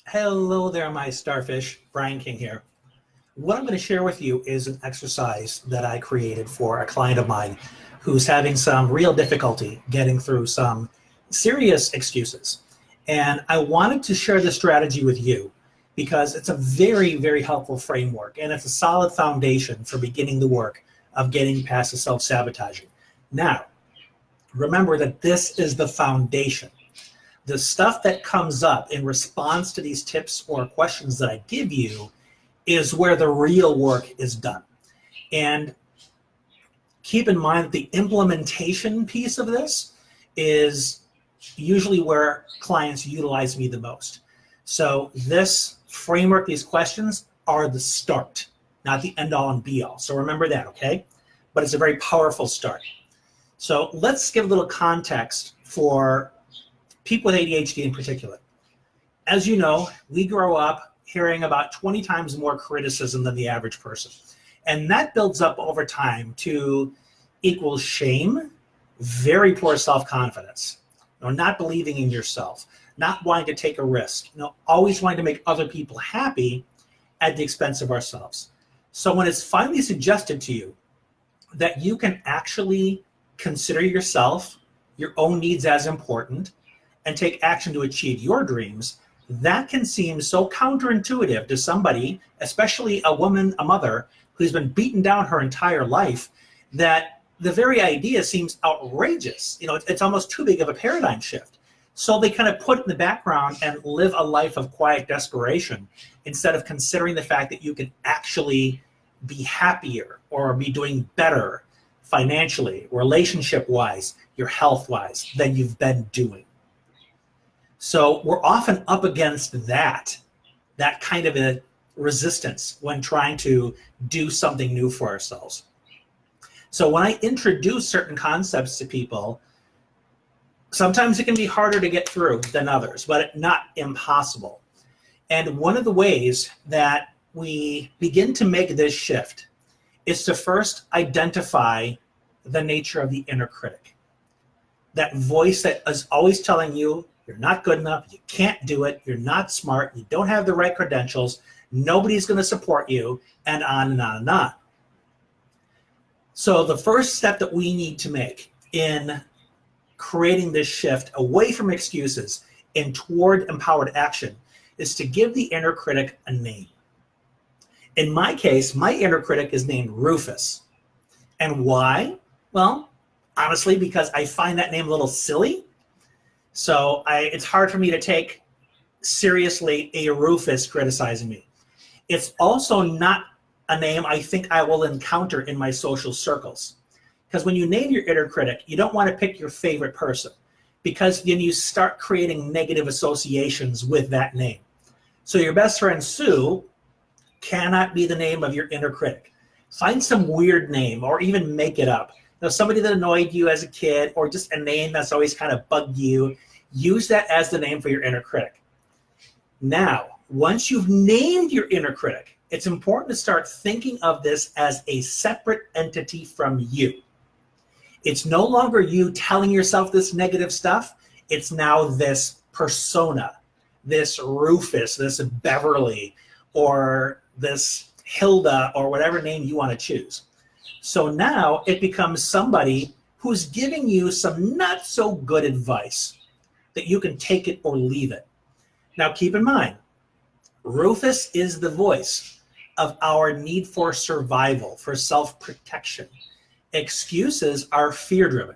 Hello there, my starfish. Brian King here. What I'm going to share with you is an exercise that I created for a client of mine who's having some real difficulty getting through some serious excuses. And I wanted to share this strategy with you because it's a very, very helpful framework and it's a solid foundation for beginning the work of getting past the self-sabotaging. Now, remember that this is the foundation. The stuff that comes up in response to these tips or questions that I give you is where the real work is done. And keep in mind that the implementation piece of this is usually where clients utilize me the most. So this framework, these questions are the start, not the end all and be all. So remember that, okay? But it's a very powerful start. So let's give a little context for people with ADHD in particular. As you know, we grow up hearing about 20 times more criticism than the average person. And that builds up over time to equal shame, very poor self-confidence, not believing in yourself, not wanting to take a risk, always wanting to make other people happy at the expense of ourselves. So when it's finally suggested to you that you can actually consider yourself, your own needs as important, and take action to achieve your dreams, that can seem so counterintuitive to somebody, especially a woman, a mother, who's been beaten down her entire life, that the very idea seems outrageous. It's almost too big of a paradigm shift. So they kind of put it in the background and live a life of quiet desperation instead of considering the fact that you can actually be happier or be doing better financially, relationship-wise, your health-wise than you've been doing. So we're often up against that kind of a resistance when trying to do something new for ourselves. So when I introduce certain concepts to people, sometimes it can be harder to get through than others, but not impossible. And one of the ways that we begin to make this shift is to first identify the nature of the inner critic. That voice that is always telling you, you're not good enough, you can't do it, you're not smart, you don't have the right credentials, nobody's going to support you, and on and on and on. So the first step that we need to make in creating this shift away from excuses and toward empowered action is to give the inner critic a name. In my case, my inner critic is named Rufus. And why? Well, honestly, because I find that name a little silly. So it's hard for me to take seriously a Rufus criticizing me. It's also not a name I think I will encounter in my social circles. Because when you name your inner critic, you don't want to pick your favorite person because then you start creating negative associations with that name. So your best friend Sue cannot be the name of your inner critic. Find some weird name or even make it up. Somebody that annoyed you as a kid or just a name that's always kind of bugged you, use that as the name for your inner critic. Now, once you've named your inner critic, it's important to start thinking of this as a separate entity from you. It's no longer you telling yourself this negative stuff. It's now this persona, this Rufus, this Beverly, or this Hilda, or whatever name you want to choose. So now it becomes somebody who's giving you some not so good advice that you can take it or leave it. Now keep in mind, Rufus is the voice of our need for survival, for self-protection. Excuses are fear-driven.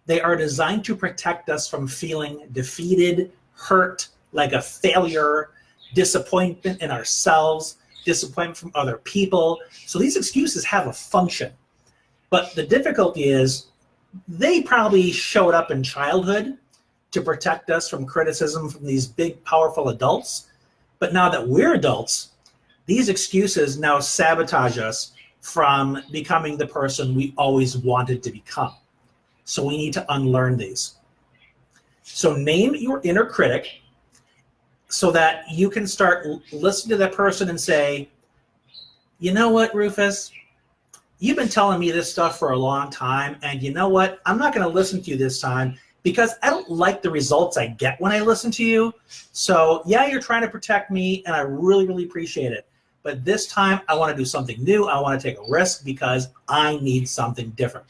They are designed to protect us from feeling defeated, hurt, like a failure, disappointment in ourselves, disappointment from other people. So these excuses have a function. But the difficulty is they probably showed up in childhood to protect us from criticism from these big, powerful adults. But now that we're adults, these excuses now sabotage us from becoming the person we always wanted to become. So we need to unlearn these. So name your inner critic so that you can start listening to that person and say, you know what, Rufus? You've been telling me this stuff for a long time, and you know what? I'm not going to listen to you this time because I don't like the results I get when I listen to you. So yeah, you're trying to protect me, and I really, really appreciate it. But this time I want to do something new. I want to take a risk because I need something different.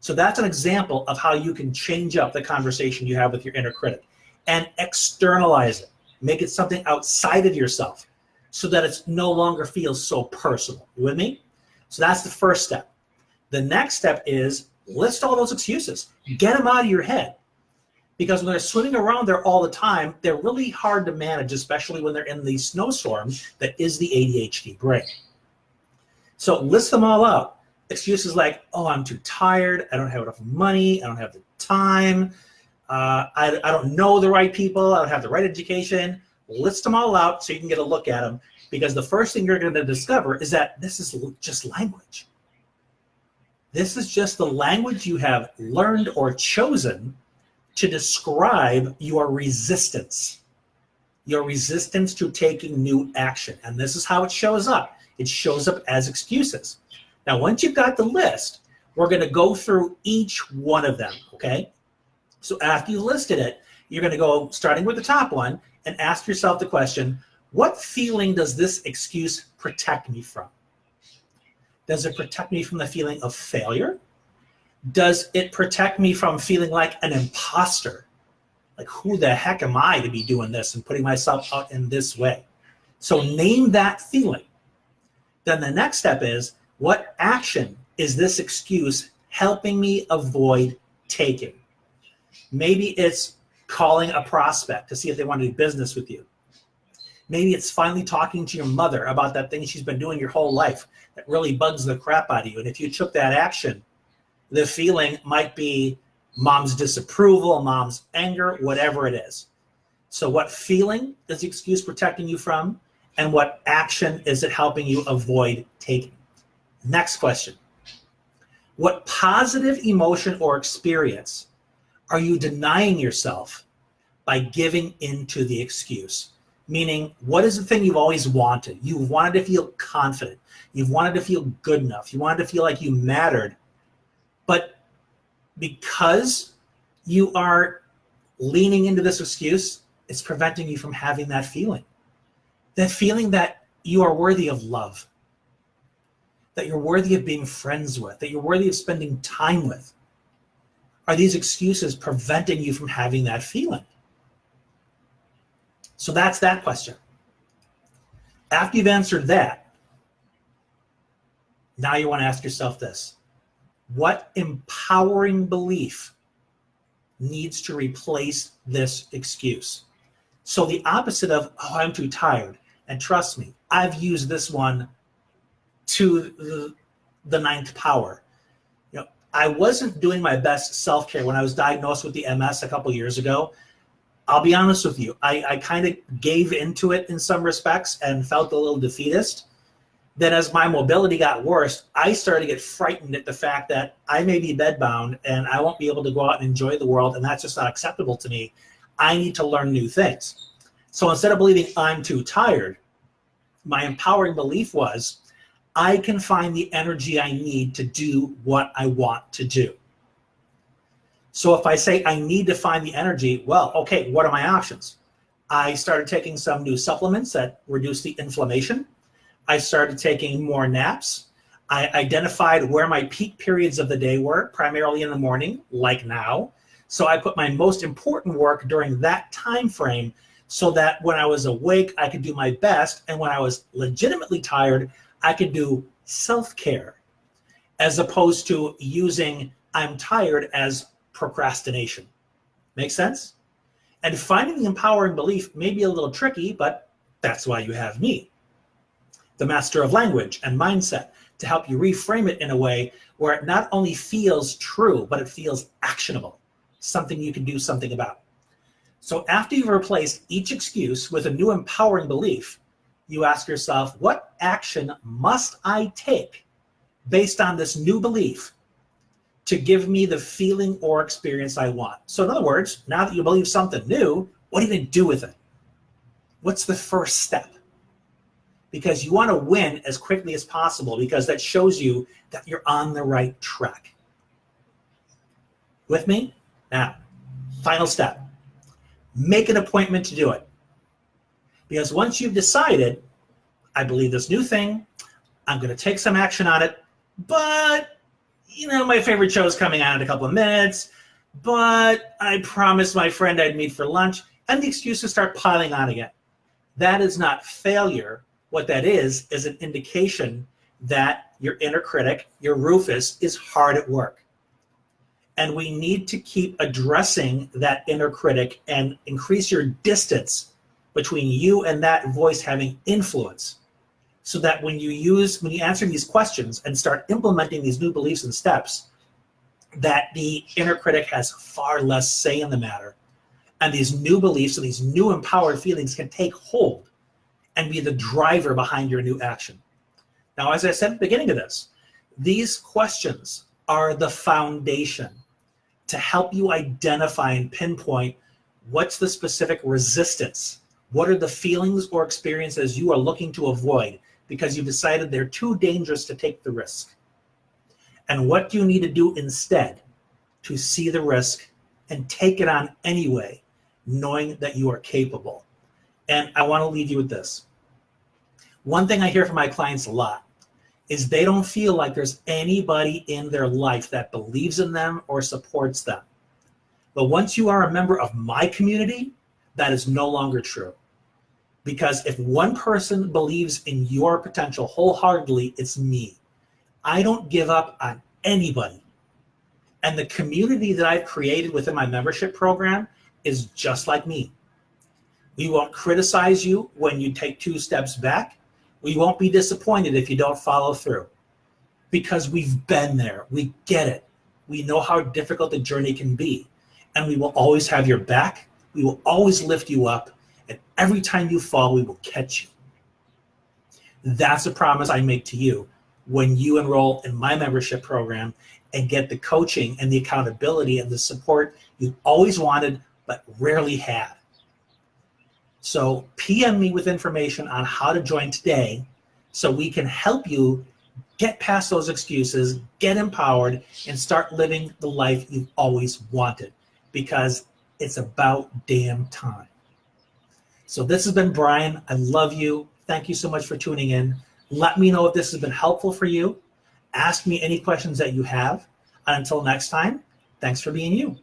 So that's an example of how you can change up the conversation you have with your inner critic and externalize it. Make it something outside of yourself so that it no longer feels so personal. You with me? So that's the first step. The next step is list all those excuses. Get them out of your head. Because when they're swimming around there all the time, they're really hard to manage, especially when they're in the snowstorm that is the ADHD brain. So list them all out. Excuses like, oh, I'm too tired, I don't have enough money, I don't have the time, I don't know the right people, I don't have the right education. List them all out so you can get a look at them, because the first thing you're going to discover is that this is just language. This is just the language you have learned or chosen to describe your resistance to taking new action. And this is how it shows up. It shows up as excuses. Now, once you've got the list, we're going to go through each one of them, okay? So after you listed it, you're going to go, starting with the top one, and ask yourself the question, what feeling does this excuse protect me from? Does it protect me from the feeling of failure? Does it protect me from feeling like an imposter? Like, who the heck am I to be doing this and putting myself out in this way? So name that feeling. Then the next step is, what action is this excuse helping me avoid taking? Maybe it's calling a prospect to see if they want to do business with you. Maybe it's finally talking to your mother about that thing she's been doing your whole life that really bugs the crap out of you. And if you took that action, the feeling might be mom's disapproval, mom's anger, whatever it is. So what feeling is the excuse protecting you from? And what action is it helping you avoid taking? Next question. What positive emotion or experience are you denying yourself by giving into the excuse? Meaning, what is the thing you've always wanted? You've wanted to feel confident. You've wanted to feel good enough. You wanted to feel like you mattered. But because you are leaning into this excuse, it's preventing you from having that feeling. That feeling that you are worthy of love, that you're worthy of being friends with, that you're worthy of spending time with. Are these excuses preventing you from having that feeling? So that's that question. After you've answered that, now you want to ask yourself this. What empowering belief needs to replace this excuse? So the opposite of, oh, I'm too tired. And trust me, I've used this one to the ninth power. You know, I wasn't doing my best self-care when I was diagnosed with the MS a couple years ago. I'll be honest with you, I kind of gave into it in some respects and felt a little defeatist. Then as my mobility got worse, I started to get frightened at the fact that I may be bedbound and I won't be able to go out and enjoy the world, and that's just not acceptable to me. I need to learn new things. So instead of believing I'm too tired, my empowering belief was, I can find the energy I need to do what I want to do. So if I say I need to find the energy, well, okay, what are my options? I started taking some new supplements that reduce the inflammation. I started taking more naps. I identified where my peak periods of the day were, primarily in the morning, like now. So I put my most important work during that time frame so that when I was awake, I could do my best. And when I was legitimately tired, I could do self-care, as opposed to using I'm tired as procrastination. Make sense? And finding the empowering belief may be a little tricky, but that's why you have me, the master of language and mindset, to help you reframe it in a way where it not only feels true, but it feels actionable, something you can do something about. So after you've replaced each excuse with a new empowering belief, you ask yourself, what action must I take based on this new belief to give me the feeling or experience I want? So in other words, now that you believe something new, what are you going to do with it? What's the first step? Because you want to win as quickly as possible, because that shows you that you're on the right track. With me? Now, Final step, make an appointment to do it. Because once you've decided, I believe this new thing, I'm going to take some action on it, but, my favorite show is coming on in a couple of minutes, but I promised my friend I'd meet for lunch, and the excuses start piling on again. That is not failure. What that is an indication that your inner critic, your Rufus, is hard at work. And we need to keep addressing that inner critic and increase your distance between you and that voice having influence, so that when you answer these questions and start implementing these new beliefs and steps, that the inner critic has far less say in the matter. And these new beliefs and these new empowered feelings can take hold and be the driver behind your new action. Now, as I said at the beginning of this, these questions are the foundation to help you identify and pinpoint what's the specific resistance. What are the feelings or experiences you are looking to avoid because you've decided they're too dangerous to take the risk? And what do you need to do instead to see the risk and take it on anyway, knowing that you are capable? And I want to leave you with this. One thing I hear from my clients a lot is they don't feel like there's anybody in their life that believes in them or supports them. But once you are a member of my community, that is no longer true. Because if one person believes in your potential wholeheartedly, it's me. I don't give up on anybody. And the community that I've created within my membership program is just like me. We won't criticize you when you take 2 steps back. We won't be disappointed if you don't follow through, because we've been there. We get it. We know how difficult the journey can be, and we will always have your back. We will always lift you up, and every time you fall, we will catch you. That's a promise I make to you when you enroll in my membership program and get the coaching and the accountability and the support you've always wanted but rarely had. So PM me with information on how to join today so we can help you get past those excuses, get empowered, and start living the life you've always wanted, because it's about damn time. So this has been Brian. I love you. Thank you so much for tuning in. Let me know if this has been helpful for you. Ask me any questions that you have. And until next time, thanks for being you.